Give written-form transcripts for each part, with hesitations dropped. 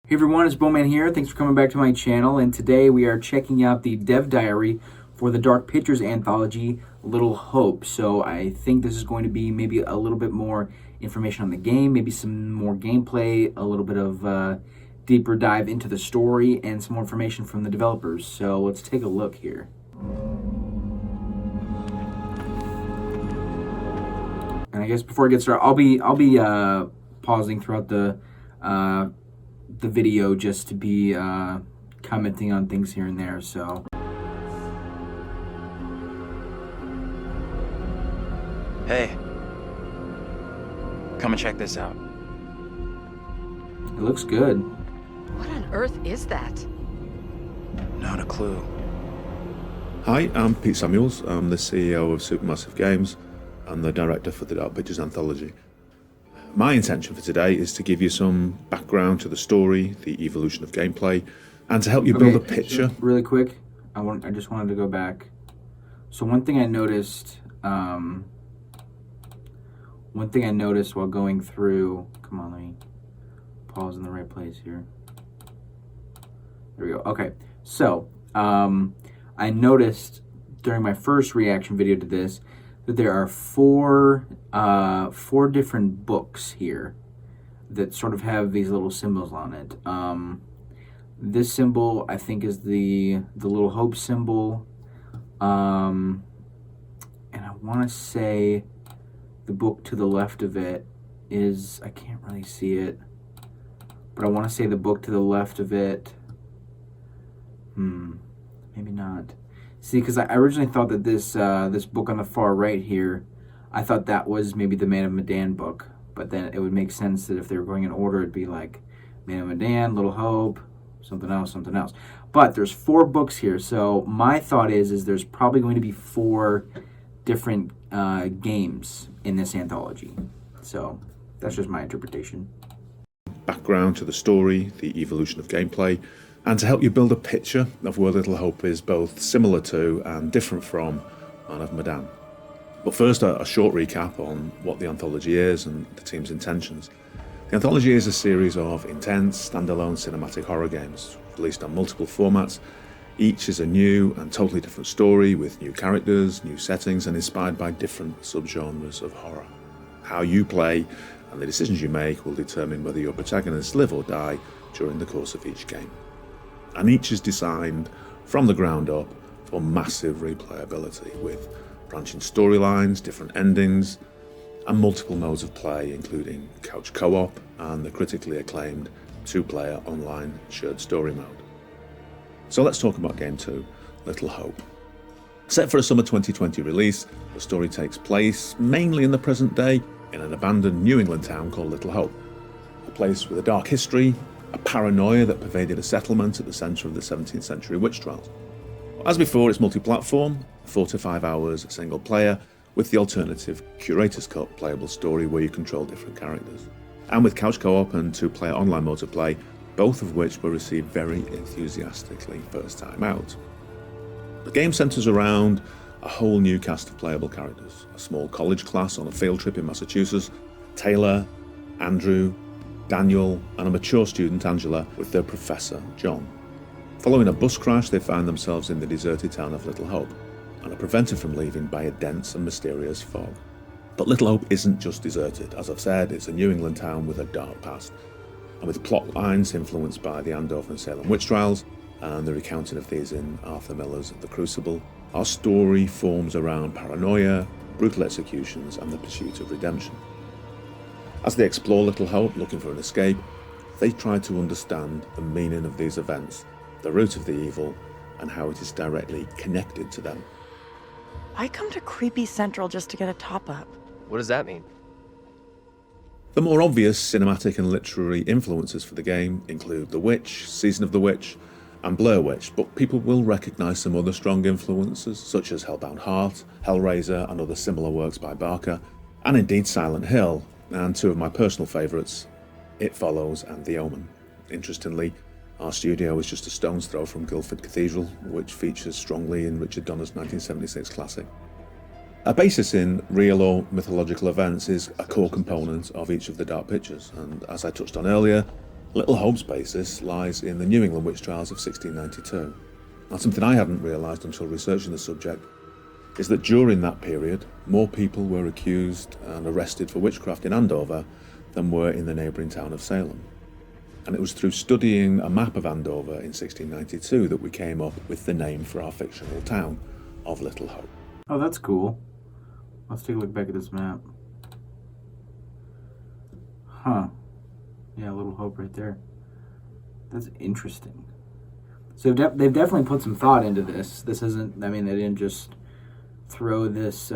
Hey everyone, it's Bowman here. Thanks for coming back to my channel, and today we are checking out the dev diary for the Dark Pictures anthology, Little Hope. So I think this is going to be maybe a little bit more information on the game, maybe some more gameplay, a little bit of deeper dive into the story, and some more information from the developers. So let's take a look here. And I guess before I get started, I'll be pausing throughout the video just to be commenting on things here and there. So hey, come and check this out. it looks good. What on earth is that? Not a clue. Hi, I'm Pete Samuels. I'm the CEO of Supermassive Games and the director for the Dark Pictures Anthology. My intention for today is to give you some background to the story, the evolution of gameplay, and to help you build a picture. Really quick, I just wanted to go back. So one thing I noticed while going through, come on, let me pause in the right place here. There we go. Okay, so I noticed during my first reaction video to this that there are four different books here that sort of have these little symbols on it. This symbol, I think, is the Little Hope symbol, and I want to say the book to the left of it is, I can't really see it, but I want to say the book to the left of it, maybe not. See, because I originally thought that this book on the far right here, I thought that was maybe the Man of Medan book, but then it would make sense that if they were going in order, it'd be like Man of Medan, Little Hope, something else, something else. But there's four books here, so my thought is there's probably going to be four different games in this anthology. So that's just my interpretation. Background to the story, the evolution of gameplay, and to help you build a picture of where Little Hope is both similar to and different from Man of Medan. But first, a short recap on what the anthology is and the team's intentions. The anthology is a series of intense, standalone cinematic horror games, released on multiple formats. Each is a new and totally different story with new characters, new settings, and inspired by different subgenres of horror. How you play and the decisions you make will determine whether your protagonists live or die during the course of each game. And each is designed from the ground up for massive replayability, with branching storylines, different endings, and multiple modes of play, including couch co-op and the critically acclaimed two-player online shared story mode. So let's talk about Game 2, Little Hope. Set for a summer 2020 release, the story takes place mainly in the present day in an abandoned New England town called Little Hope, a place with a dark history, a paranoia that pervaded a settlement at the centre of the 17th century witch trials. As before, it's multi-platform, 4 to 5 hours single player, with the alternative Curator's Cut playable story where you control different characters. And with couch co-op and two-player online modes of play, both of which were received very enthusiastically first time out. The game centres around a whole new cast of playable characters, a small college class on a field trip in Massachusetts, Taylor, Andrew, Daniel, and a mature student, Angela, with their professor, John. Following a bus crash, they find themselves in the deserted town of Little Hope, and are prevented from leaving by a dense and mysterious fog. But Little Hope isn't just deserted. As I've said, it's a New England town with a dark past, and with plot lines influenced by the Andover and Salem witch trials, and the recounting of these in Arthur Miller's The Crucible, our story forms around paranoia, brutal executions, and the pursuit of redemption. As they explore Little Hope, looking for an escape, they try to understand the meaning of these events, the root of the evil, and how it is directly connected to them. I come to Creepy Central just to get a top-up. What does that mean? The more obvious cinematic and literary influences for the game include The Witch, Season of the Witch, and Blair Witch, but people will recognise some other strong influences, such as Hellbound Heart, Hellraiser, and other similar works by Barker, and indeed Silent Hill, and two of my personal favourites, It Follows and The Omen. Interestingly, our studio is just a stone's throw from Guildford Cathedral, which features strongly in Richard Donner's 1976 classic. A basis in real or mythological events is a core component of each of the Dark Pictures, and as I touched on earlier, Little Hope's basis lies in the New England witch trials of 1692. And something I hadn't realised until researching the subject is that during that period, more people were accused and arrested for witchcraft in Andover than were in the neighbouring town of Salem. And it was through studying a map of Andover in 1692 that we came up with the name for our fictional town of Little Hope. Oh, that's cool. Let's take a look back at this map. Huh. Yeah, Little Hope right there. That's interesting. So they've definitely put some thought into this. This isn't, I mean, they didn't just throw this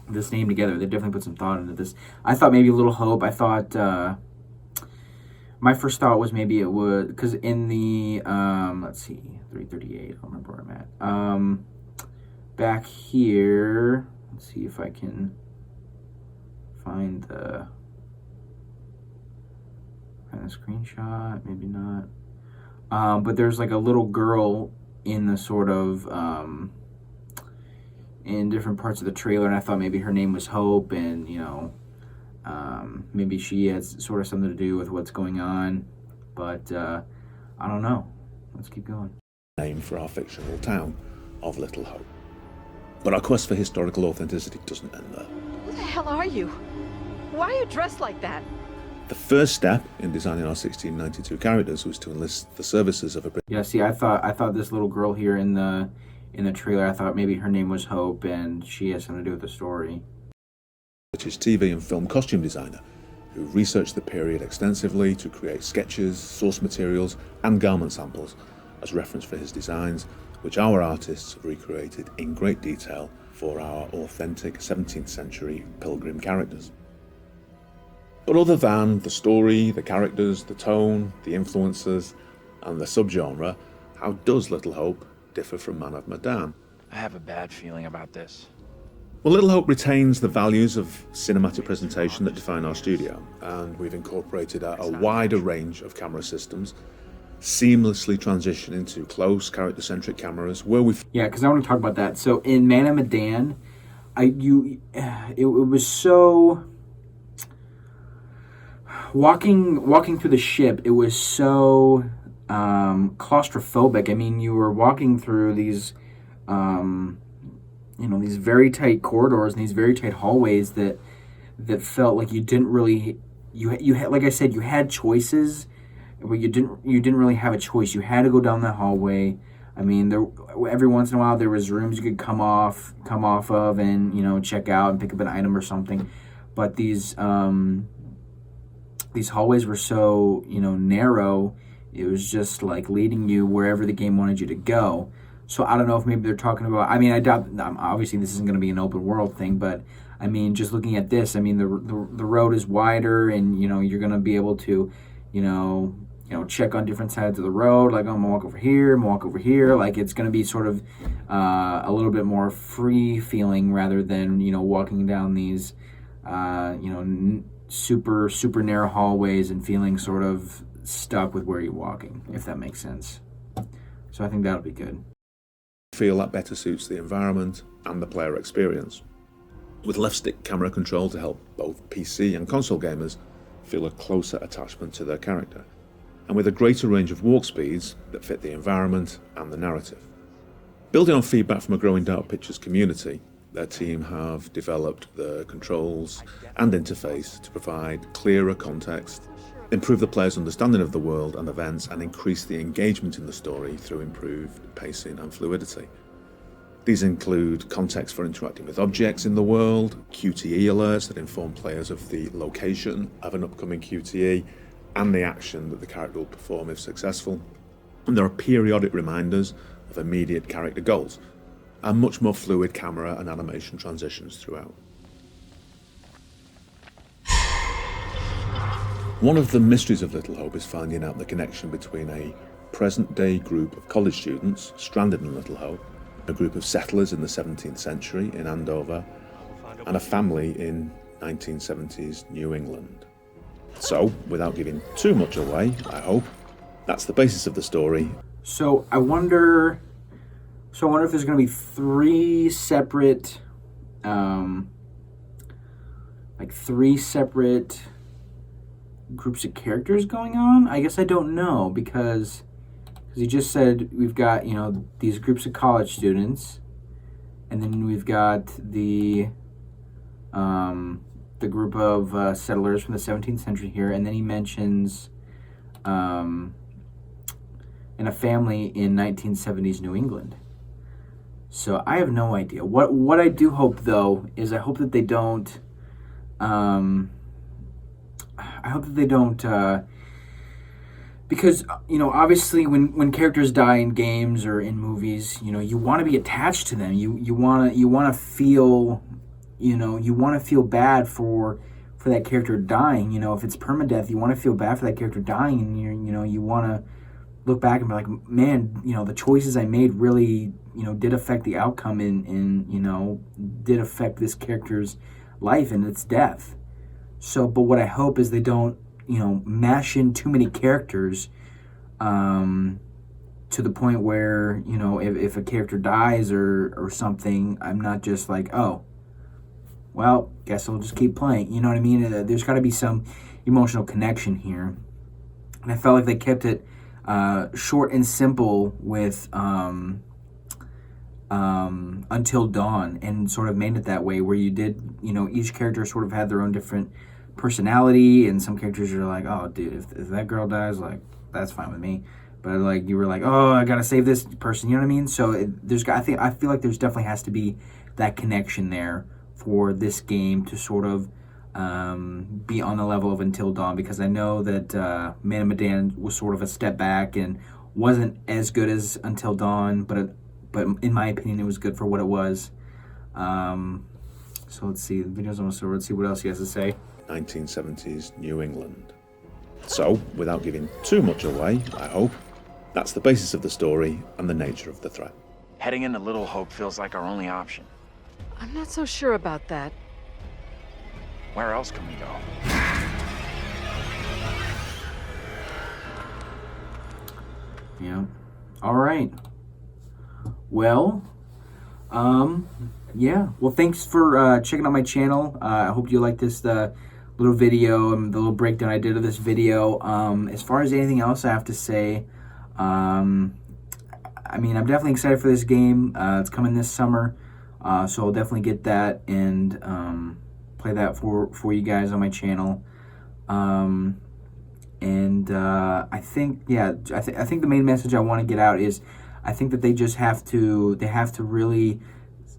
this name together. They definitely put some thought into this. I thought maybe Little Hope. I thought my first thought was maybe it would, because in the let's see, 338. I don't remember where I'm at. Back here. Let's see if I can find the screenshot. Maybe not. But there's like a little girl in the sort of in different parts of the trailer, and I thought maybe her name was Hope, and maybe she has sort of something to do with what's going on, but I don't know. Let's keep going. Name for our fictional town of Little Hope. But our quest for historical authenticity doesn't end there. Who the hell are you? Why are you dressed like that? The first step in designing our 1692 characters was to enlist the services of a Yeah, see, I thought this little girl here in the trailer, I thought maybe her name was Hope, and she has something to do with the story. British TV and film costume designer who researched the period extensively to create sketches, source materials, and garment samples as reference for his designs, which our artists have recreated in great detail for our authentic 17th century pilgrim characters. But other than the story, the characters, the tone, the influences, and the subgenre, how does Little Hope differ from Man of Medan? I have a bad feeling about this. Well, Little Hope retains the values of cinematic presentation that define our studio, and we've incorporated a wider range of camera systems, seamlessly transitioning to close, character-centric cameras, where we've... Yeah, because I want to talk about that. So in Man of Medan, it was so... Walking through the ship, it was so claustrophobic. I mean, you were walking through these, these very tight corridors and these very tight hallways that felt like you didn't really, you had, like I said, you had choices, but you didn't really have a choice. You had to go down that hallway. I mean, every once in a while there was rooms you could come off of and check out and pick up an item or something, but these hallways were so, narrow, it was just like leading you wherever the game wanted you to go. So I don't know if maybe they're talking about, I mean, I doubt, obviously this isn't going to be an open world thing, but I mean, just looking at this, I mean, the road is wider, and, you're going to be able to, check on different sides of the road, like, I'm going to walk over here, like, it's going to be sort of a little bit more free feeling rather than, walking down these, super narrow hallways and feeling sort of stuck with where you're walking, if that makes sense. So I think that'll be good. I feel that better suits the environment and the player experience, with left stick camera control to help both PC and console gamers feel a closer attachment to their character, and with a greater range of walk speeds that fit the environment and the narrative. Building on feedback from a growing Dark Pictures community, their team have developed the controls and interface to provide clearer context, improve the player's understanding of the world and events, and increase the engagement in the story through improved pacing and fluidity. These include context for interacting with objects in the world, QTE alerts that inform players of the location of an upcoming QTE, and the action that the character will perform if successful. And there are periodic reminders of immediate character goals, and much more fluid camera and animation transitions throughout. One of the mysteries of Little Hope is finding out the connection between a present-day group of college students stranded in Little Hope, a group of settlers in the 17th century in Andover, and a family in 1970s New England. So, without giving too much away, I hope, that's the basis of the story. So I wonder if there's going to be three separate like 3 separate groups of characters going on. I guess I don't know because he just said we've got, you know, these groups of college students, and then we've got the group of settlers from the 17th century here, and then he mentions in a family in 1970s New England. So I have no idea. What I do hope, though, is I hope that they don't. I hope that they don't, because, you know, obviously when characters die in games or in movies, you know, you want to be attached to them. You want to feel, you know, you want to feel bad for that character dying. You know, if it's permadeath, you want to feel bad for that character dying, and you want to look back and be like, man, you know, the choices I made really, you know, did affect the outcome and you know, did affect this character's life and its death. So, but what I hope is they don't, you know, mash in too many characters to the point where, you know, if a character dies or something, I'm not just like, oh, well, guess I'll just keep playing. You know what I mean? There's got to be some emotional connection here. And I felt like they kept it short and simple with Until Dawn, and sort of made it that way, where you did, you know, each character sort of had their own different personality, and some characters are like, oh, dude, if that girl dies, like, that's fine with me. But like, you were like, oh, I gotta save this person. You know what I mean? So I feel like there's definitely has to be that connection there for this game to sort of be on the level of Until Dawn, because I know that Man of Medan was sort of a step back and wasn't as good as Until Dawn, but in my opinion, it was good for what it was. So let's see, the video's almost over. Let's see what else he has to say. 1970s New England. So, without giving too much away, I hope, that's the basis of the story and the nature of the threat. Heading into Little Hope feels like our only option. I'm not so sure about that. Where else can we go? Yeah. All right. Well, yeah. Well, thanks for checking out my channel. I hope you like this little video and the little breakdown I did of this video. As far as anything else I have to say, I mean, I'm definitely excited for this game. It's coming this summer, so I'll definitely get that and play that for you guys on my channel. I think, yeah, I think the main message I want to get out is, I think that they just have to really,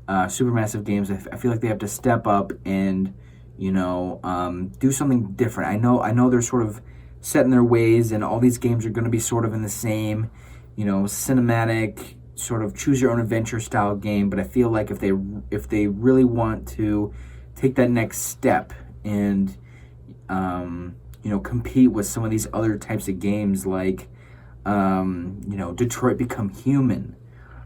Supermassive Games, I feel like they have to step up and, you know, do something different. I know they're sort of set in their ways, and all these games are going to be sort of in the same, you know, cinematic, sort of choose your own adventure style game, but I feel like if they really want to take that next step and, you know, compete with some of these other types of games like, you know, Detroit Become Human,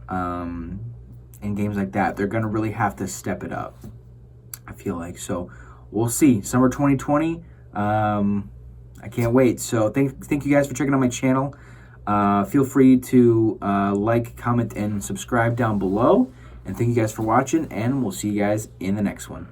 and games like that, they're going to really have to step it up, I feel like. So we'll see. Summer 2020, I can't wait. So thank you guys for checking out my channel. Feel free to like, comment, and subscribe down below. And thank you guys for watching, and we'll see you guys in the next one.